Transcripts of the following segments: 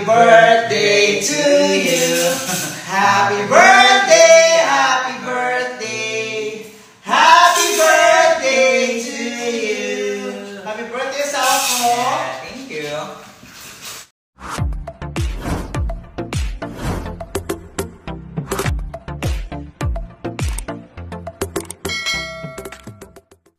birthday to you. Happy birthday, happy birthday. Happy birthday to you. Happy birthday sa ako. Thank you.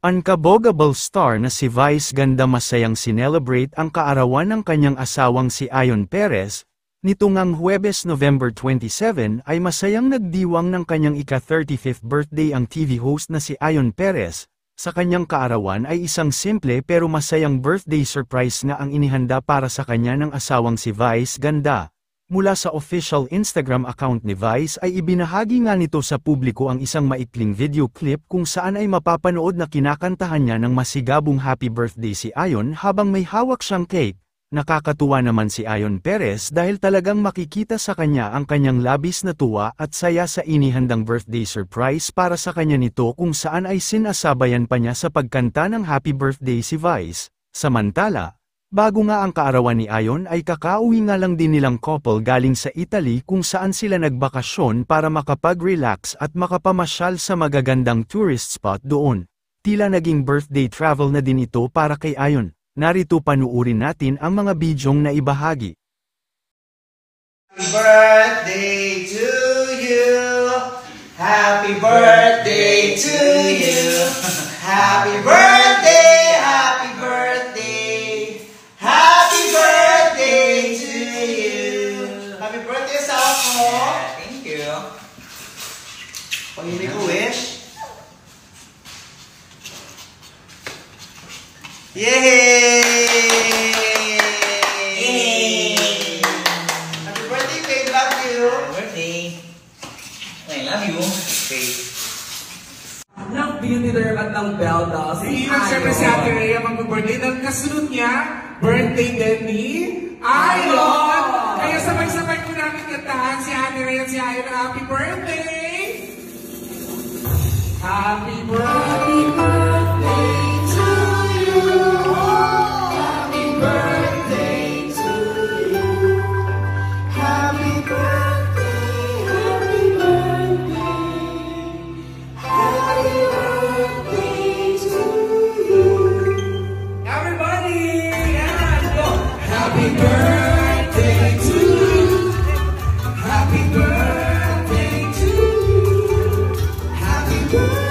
Unkabogable star na si Vice Ganda masayang sinelebrate ang kaarawan ng kanyang asawang si Ayon Perez. Nito ngang Huwebes November 27 ay masayang nagdiwang ng kanyang ika-35th birthday ang TV host na si Ayon Perez. Sa kanyang kaarawan ay isang simple pero masayang birthday surprise nga ang inihanda para sa kanya ng asawang si Vice Ganda. Mula sa official Instagram account ni Vice ay ibinahagi nga nito sa publiko ang isang maikling video clip kung saan ay mapapanood na kinakantahan niya ng masigabong happy birthday si Ayon habang may hawak siyang cake. Nakakatuwa naman si Ayon Perez dahil talagang makikita sa kanya ang kanyang labis na tuwa at saya sa inihandang birthday surprise para sa kanya nito kung saan ay sinasabayan pa niya sa pagkanta ng happy birthday si Vice. Samantala, bago nga ang kaarawan ni Ayon ay kakauwi nga lang din nilang couple galing sa Italy kung saan sila nagbakasyon para makapag-relax at makapamasyal sa magagandang tourist spot doon. Tila naging birthday travel na din ito para kay Ayon. Narito panuurin natin ang mga bidyong na ibahagi. Happy birthday to you. Happy birthday to you. Happy birthday, happy birthday. Happy birthday to you. Happy birthday sa ako. Thank you. Pag-ibig ko wish. Yay! Yay! Happy birthday, babe. Love you. Happy birthday. I love you. Okay. Ng beauty dermat ng Belda. Si Ian, siyempre si Ate Rhea, mag-birthday. Nang kasunod niya, birthday din ni Ayon. Kaya sabay-sabay ko namin kantahan si Ate Rhea at si Ayon. Happy birthday! Happy birthday! Happy birthday to you! Happy birthday to you! Happy birthday! Happy birthday! Happy birthday to you! Everybody! And go! Happy birthday to you! Happy birthday to you! Happy birthday!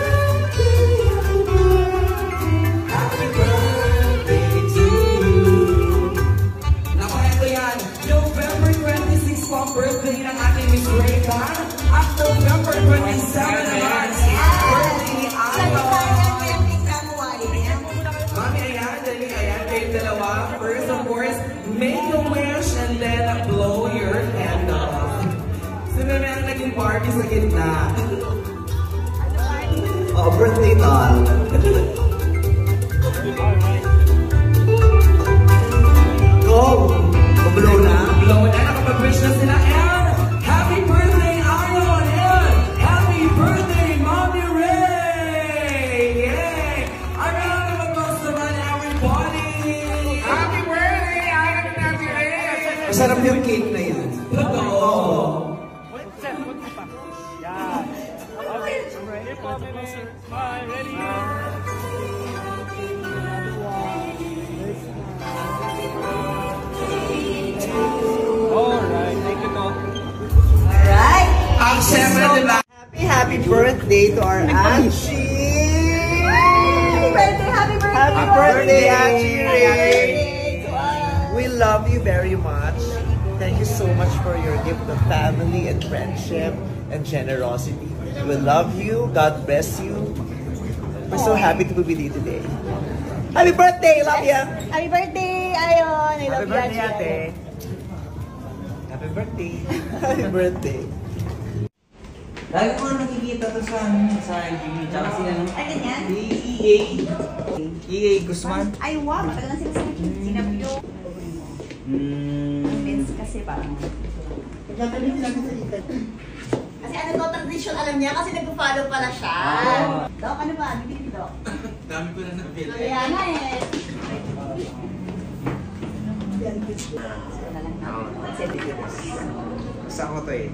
Happy birthday to you! Nakuha ko yan, November 26 po ang birthday ng ating Miss Rhea. At November 27 naman, birthday ni Ayon. Mami, ayan, dali, ayan, kayong dalawa. First, of course, make a wish and then blow your candle. Sino na ang naging party sa gitna? Oh, birthday doll. Go! Blow na. Blow na, nakapag-wish na sila. And happy birthday, Ayon! And happy birthday, Mommy Ray! Yay! Ang round of applause naman, everybody! Happy birthday, Ayon and Ate Rhea! Masarap yung cake na yan. Totoo! Alright. Ang siyempre, diba? Happy birthday to our Angie! Happy birthday! Happy birthday, Angie! We love you very much. Thank you so much for your gift of family and friendship and generosity. We love you. God bless you. We're so happy to be with you today. Happy birthday! Love you! Happy birthday, Ayon! I love Happy birthday, ate! Happy birthday! Happy birthday! Lagi ko nakikita to sa Jimmy, tsaka sila ng Ay, ganyan? EA Guzman. Ay, wow! Matagal na sila sa akin. Sinabyo. Vince kasi parang... Kasi ano to, tradition alam niya kasi nag-follow pala siya. Dok, ano ba? Bibili, Dok? Dami ko na nabili. Kaya na eh. Ito na lang namin. Gusto ko to eh.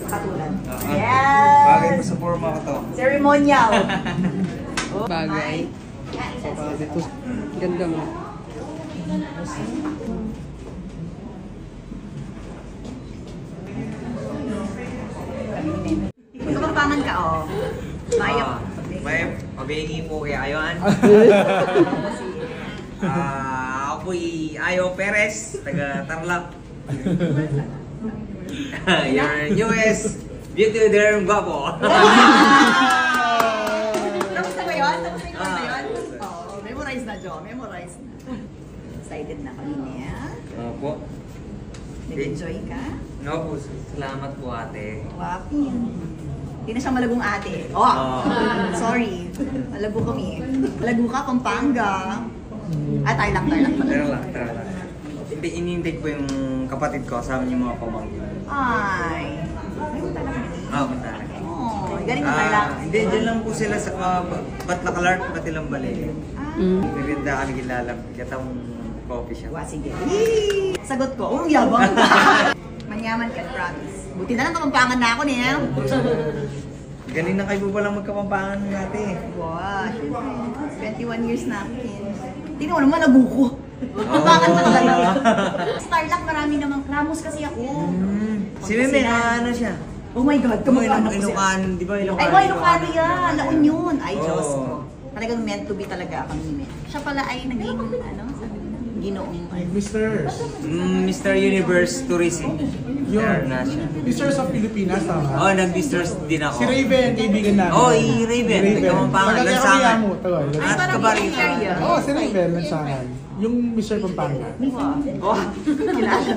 Katulad. Bagay ko Yes! sa forma ko to. Ceremonial. Bagay. Ganda mo. Kapampangan ka, oh. Maya. May pabingi po kay Ayon. Ako po'y Ayo Perez, taga Tarlac. Your newest beauty derm gwapo. Tapos na ba yun? Tapos na yun ba yun? Oo, memorize na, Jo. Memorize na. Excited na kami niya. Opo. Nag-enjoy ka? No po, salamat po ate. Wapi. Hindi na siya malagong ate. Oh, sorry. Malago kami. Malago ka, Pampanga. Tarlac pala. Tara lang. Hindi, inintay ko yung kapatid ko, kasama niyo mga pamangkin. Ay. Ay, talaga. Talaga. Oh, galing ng Tarlac. Hindi, dyan lang po sila sa Batlakalark, Batilang Balay. Birinda kami kilala, katang coffee shop. Wa, sige. Yee! Sagot ko, yabang. Manyaman ka, promise. Buti na lang kapampangan na ako niya. Galing na kayo pa lang magkapampangan natin. Wow, syempre. 21 years na ako. Tingnan mo naman, naguko. Kapampangan na talaga. Starlock, marami namang Ramos kasi ako. Si Meme, ano siya? Oh my God, kamag-anak ko siya. Ilocano, di ba Ilocano? Ay, oh, Ilocano yan. La Union. Ay, Oo. Diyos ko. Talagang meant to be talaga kami. Siya pala ay naging, ano, ginoong. Mr. Universe Tourism. Yun. Na siya. Misters of Pilipinas, tama? Oh, nag-misters din ako. Si Raven, kaibigan namin. Oh, Raven. Nagkamampangan. Tagal Lansangan. mo, tagal. Ay, parang Kabarito. yung area. Oo, si Raven, Lansangan. Yung Mr. Pampanga. Oh, kilala.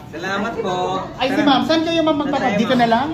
Salamat po. Ay, si ma'am, saan kayo ma'am magpapag? Dito na lang?